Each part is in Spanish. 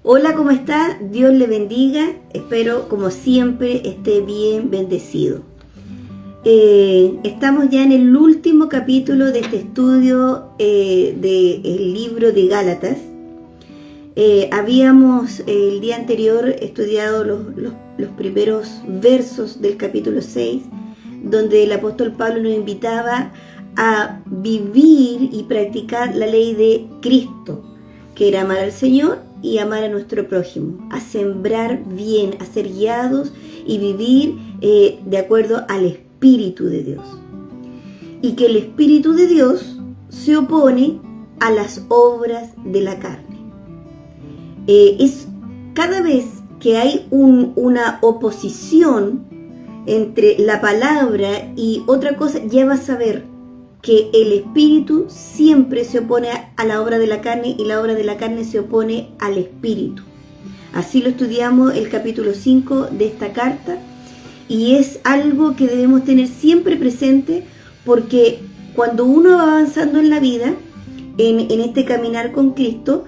Hola, ¿cómo está? Dios le bendiga. Espero, como siempre, esté bien bendecido. Estamos ya en el último capítulo de este estudio del libro de Gálatas. Habíamos el día anterior estudiado los primeros versos del capítulo 6, donde el apóstol Pablo nos invitaba a vivir y practicar la ley de Cristo, que era amar al Señor y amar a nuestro prójimo, a sembrar bien, a ser guiados y vivir de acuerdo al Espíritu de Dios. Y que el Espíritu de Dios se opone a las obras de la carne. Es cada vez que hay una oposición entre la palabra y otra cosa, ya vas a ver que el Espíritu siempre se opone a la obra de la carne y la obra de la carne se opone al Espíritu. Así lo estudiamos el capítulo 5 de esta carta y es algo que debemos tener siempre presente, porque cuando uno va avanzando en la vida, en este caminar con Cristo,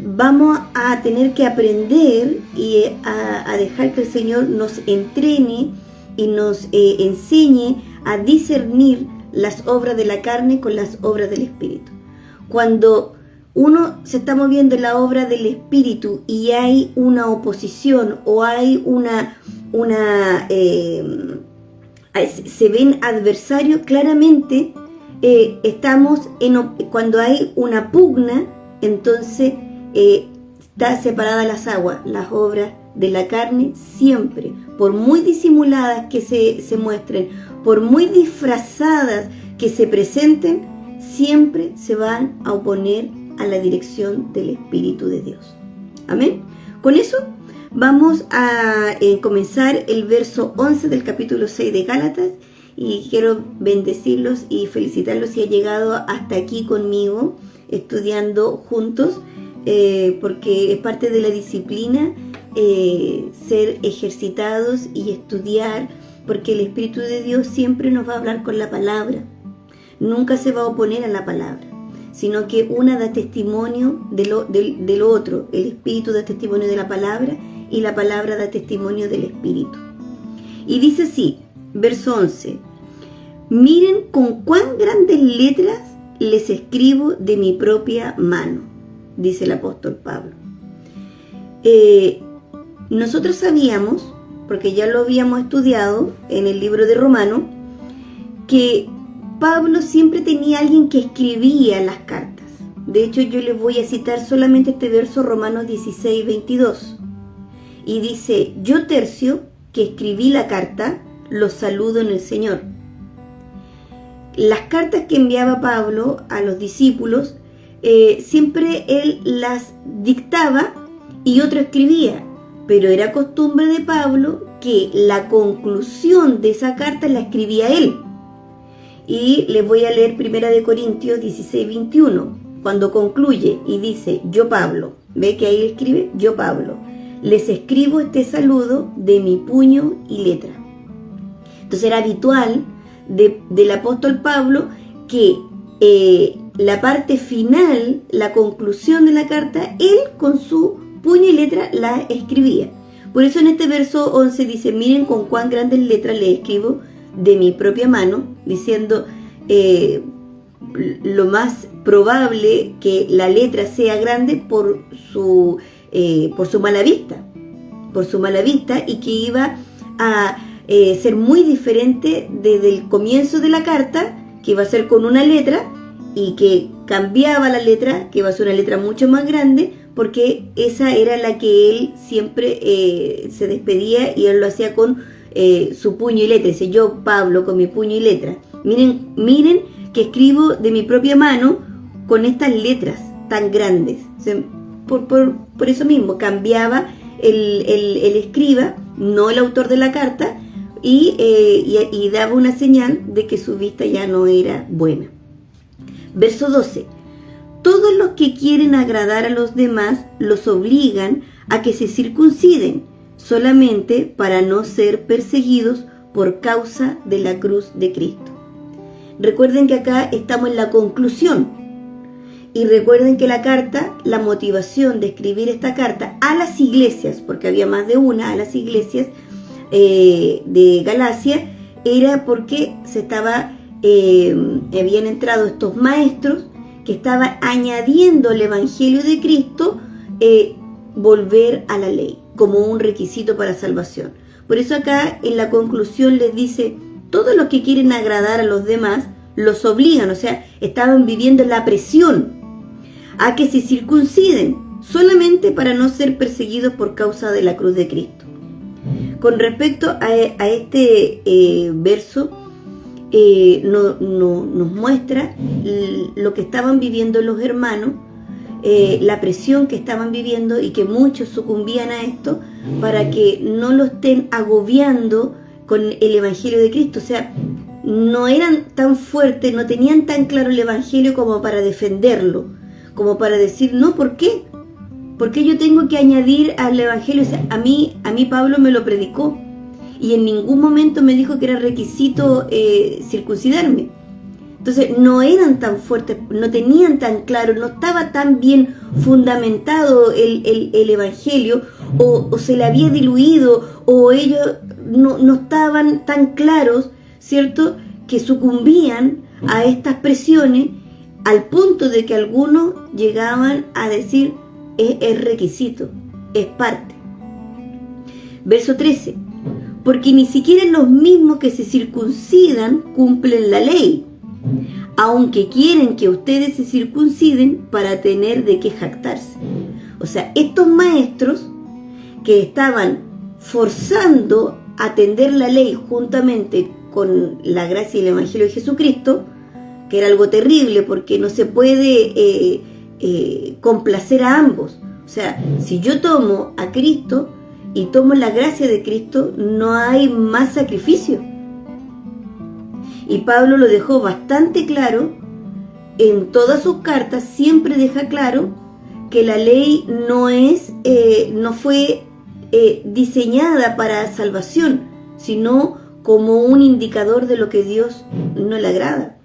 vamos a tener que aprender y a dejar que el Señor nos entrene y nos enseñe a discernir las obras de la carne con las obras del Espíritu. Cuando uno se está moviendo en la obra del Espíritu y hay una oposición o hay se ven adversarios, claramente estamos cuando hay una pugna, entonces está separada las aguas. Las obras de la carne siempre, por muy disimuladas que se muestren, por muy disfrazadas que se presenten, siempre se van a oponer a la dirección del Espíritu de Dios. Amén. Con eso vamos a comenzar el verso 11 del capítulo 6 de Gálatas, y quiero bendecirlos y felicitarlos si han llegado hasta aquí conmigo estudiando juntos, porque es parte de la disciplina ser ejercitados y estudiar, porque el Espíritu de Dios siempre nos va a hablar con la palabra, nunca se va a oponer a la palabra, sino que una da testimonio de lo otro. El Espíritu da testimonio de la palabra y la palabra da testimonio del Espíritu. Y dice así, verso 11: miren con cuán grandes letras les escribo de mi propia mano, dice el apóstol Pablo. Nosotros sabíamos, porque ya lo habíamos estudiado en el libro de Romanos, que Pablo siempre tenía alguien que escribía las cartas. De hecho, yo les voy a citar solamente este verso, Romanos 16, 22. Y dice: yo, Tercio, que escribí la carta, los saludo en el Señor. Las cartas que enviaba Pablo a los discípulos, siempre él las dictaba y otro escribía, pero era costumbre de Pablo que la conclusión de esa carta la escribía él. Y les voy a leer 1 Corintios 16, 21, cuando concluye y dice: yo, Pablo, ve que ahí escribe, yo, Pablo, les escribo este saludo de mi puño y letra. Entonces era habitual del apóstol Pablo que la parte final, la conclusión de la carta, él con su puño y letra la escribía. Por eso en este verso 11 dice: miren con cuán grandes letras le escribo de mi propia mano, diciendo lo más probable que la letra sea grande por su mala vista, y que iba a ser muy diferente desde el comienzo de la carta, que iba a ser con una letra, y que cambiaba la letra, que iba a ser una letra mucho más grande, porque esa era la que él siempre se despedía, y él lo hacía con su puño y letra. Dice: yo, Pablo, con mi puño y letra. Miren que escribo de mi propia mano con estas letras tan grandes. O sea, por eso mismo cambiaba el escriba, no el autor de la carta, y daba una señal de que su vista ya no era buena. Verso 12: todos los que quieren agradar a los demás los obligan a que se circunciden, solamente para no ser perseguidos por causa de la cruz de Cristo. Recuerden que acá estamos en la conclusión, Y recuerden que la carta, la motivación de escribir esta carta a las iglesias, porque había más de una, a las iglesias de Galacia, era porque habían entrado estos maestros que estaban añadiendo al Evangelio de Cristo volver a la ley como un requisito para salvación. Por eso acá en la conclusión les dice, todos los que quieren agradar a los demás los obligan, o sea, estaban viviendo la presión a que se circunciden solamente para no ser perseguidos por causa de la cruz de Cristo. Con respecto a este verso, nos muestra lo que estaban viviendo los hermanos, la presión que estaban viviendo y que muchos sucumbían a esto para que no lo estén agobiando con el Evangelio de Cristo. O sea, no eran tan fuertes, no tenían tan claro el Evangelio como para defenderlo, como para decir, no, ¿por qué? ¿Por qué yo tengo que añadir al Evangelio? O sea, a mí Pablo me lo predicó y en ningún momento me dijo que era requisito circuncidarme. Entonces no eran tan fuertes, no tenían tan claro, no estaba tan bien fundamentado el Evangelio, o se le había diluido, o ellos no estaban tan claros, ¿cierto?, que sucumbían a estas presiones al punto de que algunos llegaban a decir, es requisito, es parte. Verso 13, porque ni siquiera los mismos que se circuncidan cumplen la ley, aunque quieren que ustedes se circunciden para tener de qué jactarse. O sea, estos maestros que estaban forzando a atender la ley juntamente con la gracia y el Evangelio de Jesucristo, que era algo terrible porque no se puede complacer a ambos. O sea, si yo tomo a Cristo y tomo la gracia de Cristo, no hay más sacrificio. Y Pablo lo dejó bastante claro en todas sus cartas, siempre deja claro que la ley no fue diseñada para salvación, sino como un indicador de lo que Dios no le agrada.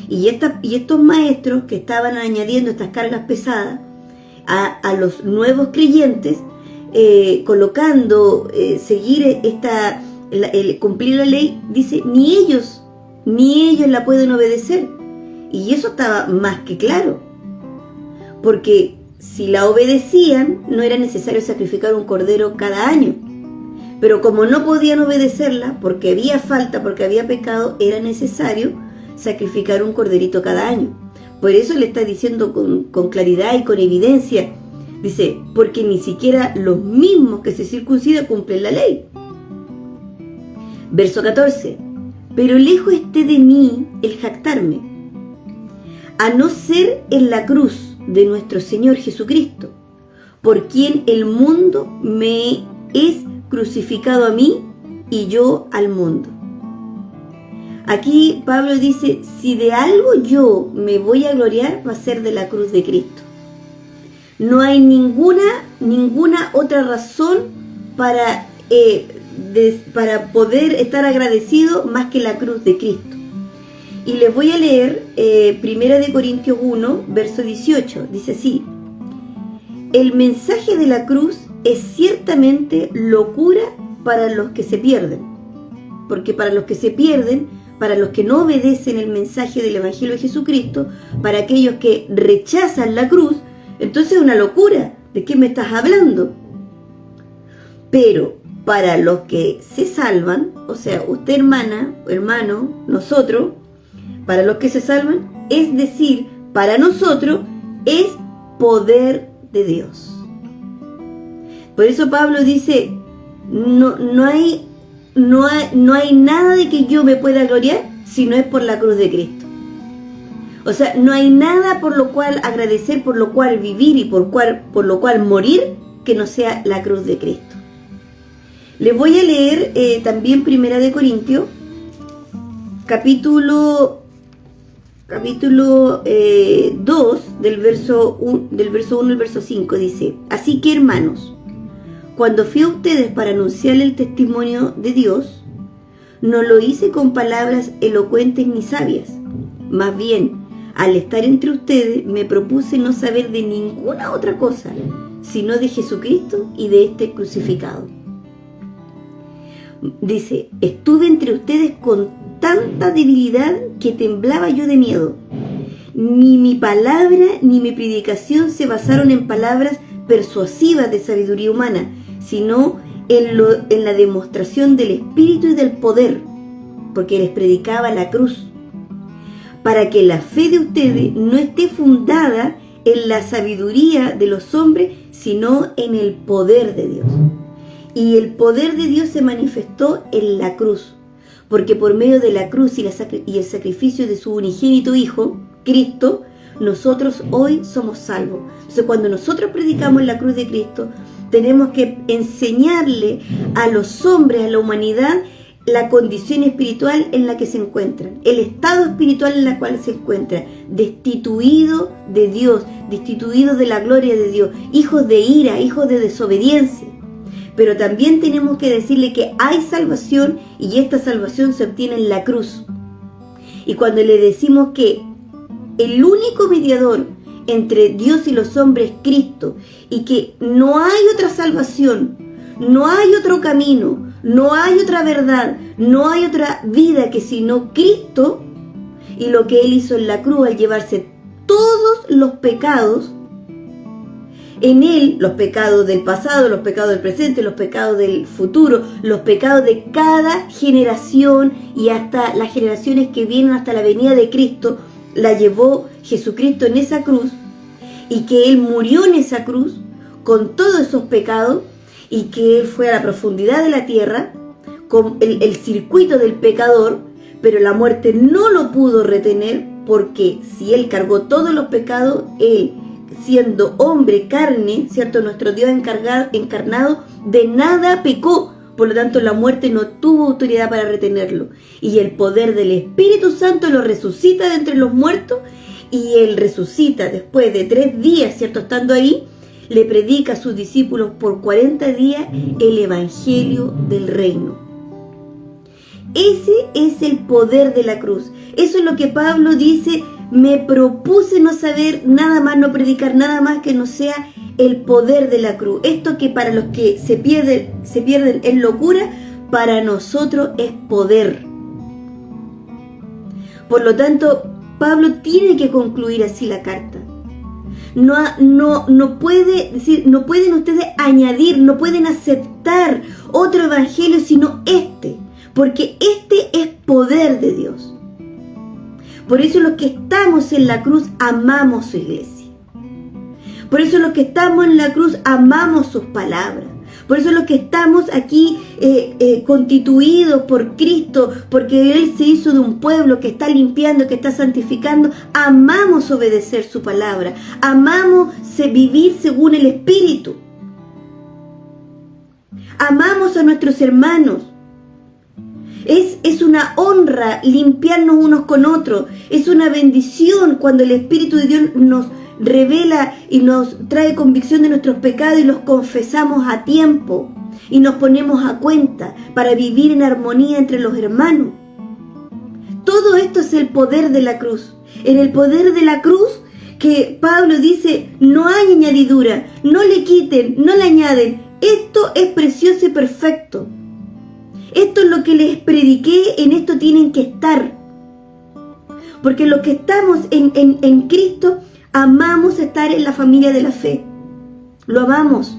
Y estos maestros que estaban añadiendo estas cargas pesadas a los nuevos creyentes, colocando seguir cumplir la ley, dice, ni ellos la pueden obedecer. Y eso estaba más que claro, porque si la obedecían no era necesario sacrificar un cordero cada año, pero como no podían obedecerla porque había falta, porque había pecado, era necesario sacrificar un corderito cada año. Por eso le está diciendo con claridad y con evidencia, dice, porque ni siquiera los mismos que se circuncidan cumplen la ley. Verso 14, pero lejos esté de mí el jactarme, a no ser en la cruz de nuestro Señor Jesucristo, por quien el mundo me es crucificado a mí y yo al mundo. Aquí Pablo dice, si de algo yo me voy a gloriar, va a ser de la cruz de Cristo. No hay ninguna otra razón para poder estar agradecido más que la cruz de Cristo. Y les voy a leer 1 Corintios 1, verso 18. Dice así, el mensaje de la cruz es ciertamente locura para los que se pierden. Porque para los que se pierden, para los que no obedecen el mensaje del Evangelio de Jesucristo, para aquellos que rechazan la cruz, entonces es una locura. ¿De qué me estás hablando? Pero para los que se salvan, o sea, usted hermana, hermano, nosotros, para los que se salvan, es decir, para nosotros es poder de Dios. Por eso Pablo dice, no hay nada de que yo me pueda gloriar si no es por la cruz de Cristo. O sea, no hay nada por lo cual agradecer, por lo cual vivir y por lo cual morir que no sea la cruz de Cristo. Les voy a leer también 1 Corintios, capítulo 2, del verso 1 al verso 5, dice, así que hermanos, cuando fui a ustedes para anunciarle el testimonio de Dios, no lo hice con palabras elocuentes ni sabias, más bien Al estar entre ustedes, me propuse no saber de ninguna otra cosa, sino de Jesucristo y de este crucificado. Dice, estuve entre ustedes con tanta debilidad que temblaba yo de miedo. Ni mi palabra ni mi predicación se basaron en palabras persuasivas de sabiduría humana, sino en la demostración del Espíritu y del poder, porque les predicaba la cruz, para que la fe de ustedes no esté fundada en la sabiduría de los hombres, sino en el poder de Dios. Y el poder de Dios se manifestó en la cruz, porque por medio de la cruz y el sacrificio de su unigénito Hijo, Cristo, nosotros hoy somos salvos. Entonces, cuando nosotros predicamos la cruz de Cristo, tenemos que enseñarle a los hombres, a la humanidad, la condición espiritual en la que se encuentran, el estado espiritual en el cual se encuentran, destituido de Dios, destituido de la gloria de Dios, hijos de ira, hijos de desobediencia. Pero también tenemos que decirle que hay salvación y esta salvación se obtiene en la cruz. Y cuando le decimos que el único mediador entre Dios y los hombres es Cristo y que no hay otra salvación, no hay otro camino, no hay otra verdad, no hay otra vida que sino Cristo y lo que Él hizo en la cruz al llevarse todos los pecados, en Él, los pecados del pasado, los pecados del presente, los pecados del futuro, los pecados de cada generación y hasta las generaciones que vienen hasta la venida de Cristo, la llevó Jesucristo en esa cruz y que Él murió en esa cruz con todos esos pecados y que Él fue a la profundidad de la tierra con el circuito del pecador, pero la muerte no lo pudo retener porque si Él cargó todos los pecados, Él, siendo hombre, carne, ¿cierto? Nuestro Dios encarnado, de nada pecó. Por lo tanto, la muerte no tuvo autoridad para retenerlo. Y el poder del Espíritu Santo lo resucita de entre los muertos y Él resucita después de 3 días, ¿cierto? Estando ahí, le predica a sus discípulos por 40 días el Evangelio del Reino. Ese es el poder de la cruz. Eso es lo que Pablo dice, me propuse no saber nada más, no predicar nada más que no sea el poder de la cruz. Esto que para los que se pierden es locura, para nosotros es poder. Por lo tanto, Pablo tiene que concluir así la carta. No puede decir, no pueden ustedes añadir, no pueden aceptar otro evangelio sino este, porque este es poder de Dios. Por eso los que estamos en la cruz amamos su iglesia. Por eso los que estamos en la cruz amamos sus palabras. Por eso los que estamos aquí constituidos por Cristo, porque Él se hizo de un pueblo que está limpiando, que está santificando, amamos obedecer su palabra, amamos vivir según el Espíritu. Amamos a nuestros hermanos. Es una honra limpiarnos unos con otros. Es una bendición cuando el Espíritu de Dios nos revela y nos trae convicción de nuestros pecados y los confesamos a tiempo y nos ponemos a cuenta para vivir en armonía entre los hermanos. Todo esto es el poder de la cruz. En el poder de la cruz que Pablo dice, no hay añadidura, no le quiten, no le añaden. Esto es precioso y perfecto. Esto es lo que les prediqué, en esto tienen que estar. Porque los que estamos en Cristo, amamos estar en la familia de la fe. Lo amamos.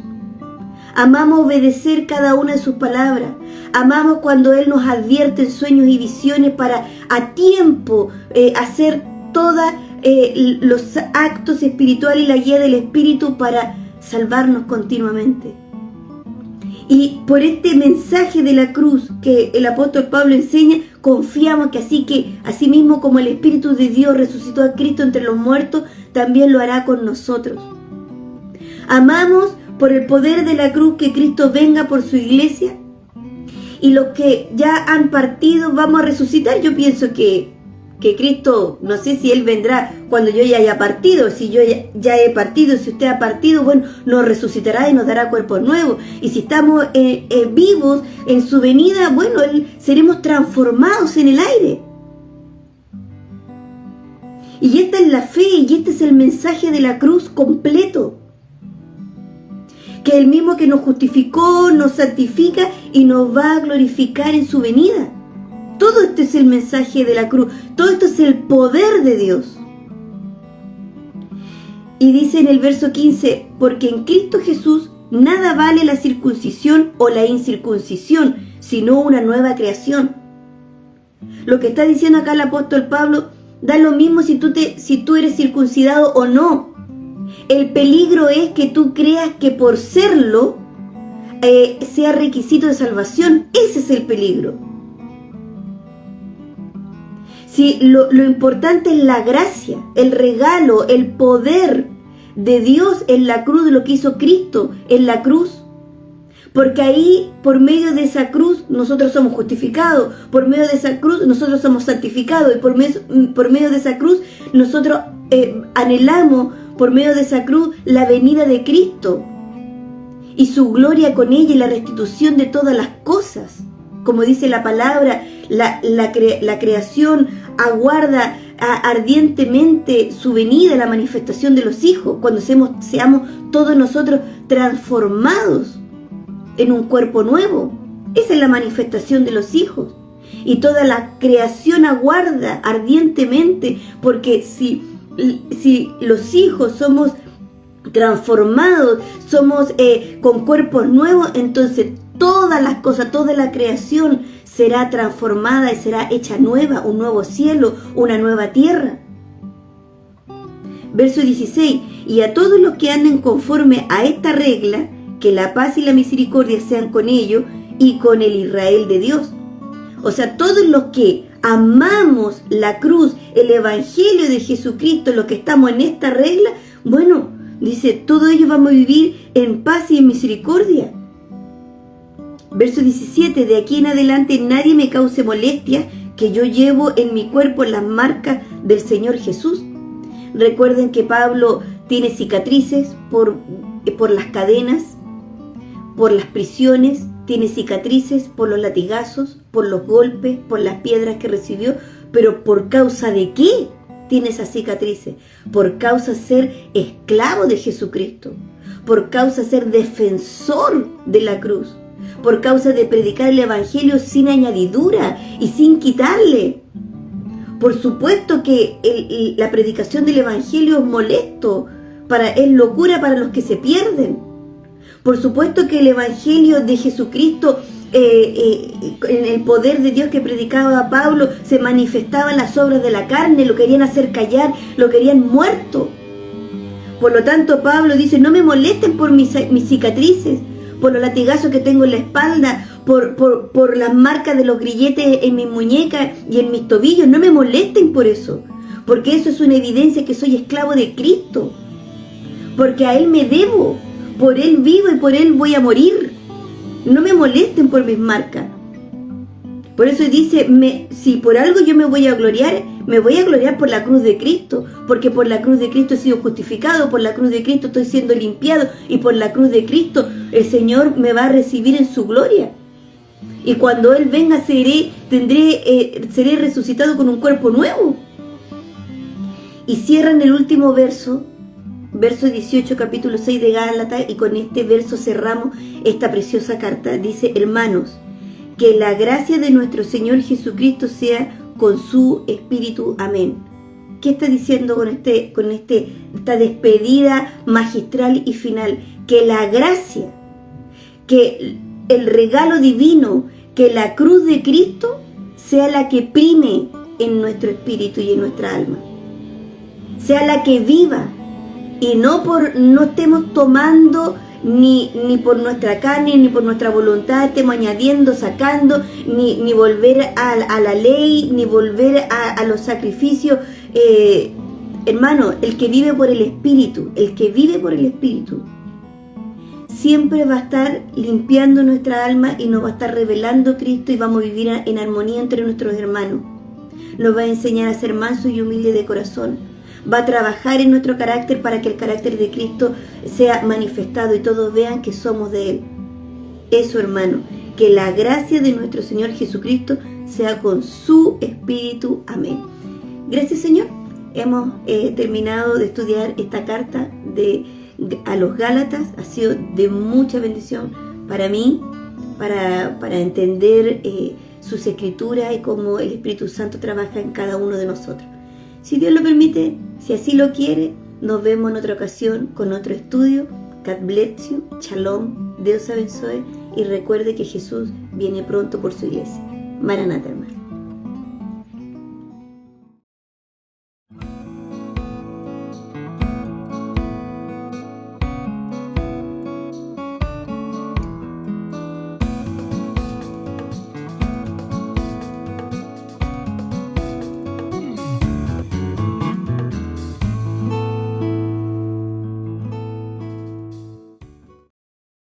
Amamos obedecer cada una de sus palabras. Amamos cuando Él nos advierte en sueños y visiones para a tiempo hacer todos los actos espirituales y la guía del Espíritu para salvarnos continuamente. Y por este mensaje de la cruz que el apóstol Pablo enseña, confiamos que así mismo como el Espíritu de Dios resucitó a Cristo entre los muertos, también lo hará con nosotros. Amamos por el poder de la cruz que Cristo venga por su iglesia. Y los que ya han partido vamos a resucitar. Yo pienso que Cristo, no sé si Él vendrá cuando yo ya haya partido. Si yo ya he partido, si usted ha partido, bueno, nos resucitará y nos dará cuerpos nuevos. Y si estamos vivos en su venida, bueno, seremos transformados en el aire. Y esta es la fe y este es el mensaje de la cruz completo. Que el mismo que nos justificó, nos santifica y nos va a glorificar en su venida. Todo esto es el mensaje de la cruz. Todo esto es el poder de Dios. Y dice en el verso 15, porque en Cristo Jesús nada vale la circuncisión o la incircuncisión, sino una nueva creación. Lo que está diciendo acá el apóstol Pablo, da lo mismo si tú eres circuncidado o no. El peligro es que tú creas que por serlo sea requisito de salvación. Ese es el peligro. Si lo importante es la gracia, el regalo, el poder de Dios en la cruz, de lo que hizo Cristo en la cruz. Porque ahí, por medio de esa cruz, nosotros somos justificados. Por medio de esa cruz, nosotros somos santificados. Y por medio de esa cruz, nosotros anhelamos, por medio de esa cruz, la venida de Cristo. Y su gloria con ella y la restitución de todas las cosas. Como dice la palabra, la creación aguarda ardientemente su venida, la manifestación de los hijos, cuando seamos todos nosotros transformados en un cuerpo nuevo. Esa es la manifestación de los hijos. Y toda la creación aguarda ardientemente, porque si los hijos somos transformados, somos con cuerpos nuevos, entonces todas las cosas, toda la creación será transformada y será hecha nueva, un nuevo cielo, una nueva tierra. Verso 16, y a todos los que anden conforme a esta regla, que la paz y la misericordia sean con ellos y con el Israel de Dios. O sea, todos los que amamos la cruz, el evangelio de Jesucristo, los que estamos en esta regla, bueno, dice, todos ellos vamos a vivir en paz y en misericordia. Verso 17, de aquí en adelante nadie me cause molestia, que yo llevo en mi cuerpo las marcas del Señor Jesús. Recuerden que Pablo tiene cicatrices por las cadenas, por las prisiones, tiene cicatrices por los latigazos, por los golpes, por las piedras que recibió, pero ¿por causa de qué tiene esas cicatrices? Por causa de ser esclavo de Jesucristo, por causa de ser defensor de la cruz, por causa de predicar el evangelio sin añadidura y sin quitarle. Por supuesto que la predicación del evangelio es molesto, es locura para los que se pierden. Por supuesto que el evangelio de Jesucristo, en el poder de Dios que predicaba Pablo, se manifestaba en las obras de la carne, lo querían hacer callar, lo querían muerto. Por lo tanto, Pablo dice, no me molesten por mis cicatrices, por los latigazos que tengo en la espalda, por las marcas de los grilletes en mis muñecas y en mis tobillos. No me molesten por eso, porque eso es una evidencia que soy esclavo de Cristo, porque a Él me debo, por Él vivo y por Él voy a morir. No me molesten por mis marcas. Por eso dice, si por algo yo me voy a gloriar por la cruz de Cristo, porque por la cruz de Cristo he sido justificado, por la cruz de Cristo estoy siendo limpiado, y por la cruz de Cristo el Señor me va a recibir en su gloria. Y cuando Él venga seré resucitado con un cuerpo nuevo. Y cierran el último verso 18, capítulo 6 de Gálatas, y con este verso cerramos esta preciosa carta. Dice, hermanos, que la gracia de nuestro Señor Jesucristo sea con su espíritu. Amén. ¿Qué está diciendo con esta despedida magistral y final? Que la gracia, que el regalo divino, que la cruz de Cristo sea la que prime en nuestro espíritu y en nuestra alma. Sea la que viva, y no estemos tomando ni por nuestra carne, ni por nuestra voluntad, estemos añadiendo, sacando, ni volver a la ley, ni volver a los sacrificios. Hermano, el que vive por el Espíritu, siempre va a estar limpiando nuestra alma y nos va a estar revelando Cristo, y vamos a vivir en armonía entre nuestros hermanos. Nos va a enseñar a ser manso y humilde de corazón. Va a trabajar en nuestro carácter para que el carácter de Cristo sea manifestado y todos vean que somos de Él. Eso, hermano, que la gracia de nuestro Señor Jesucristo sea con su Espíritu. Amén. Gracias, Señor, hemos terminado de estudiar esta carta a los Gálatas. Ha sido de mucha bendición para mí, para entender sus escrituras y cómo el Espíritu Santo trabaja en cada uno de nosotros. Si Dios lo permite, si así lo quiere, nos vemos en otra ocasión con otro estudio. God bless you, Shalom, Dios abençoe, y recuerde que Jesús viene pronto por su iglesia. Maranatha.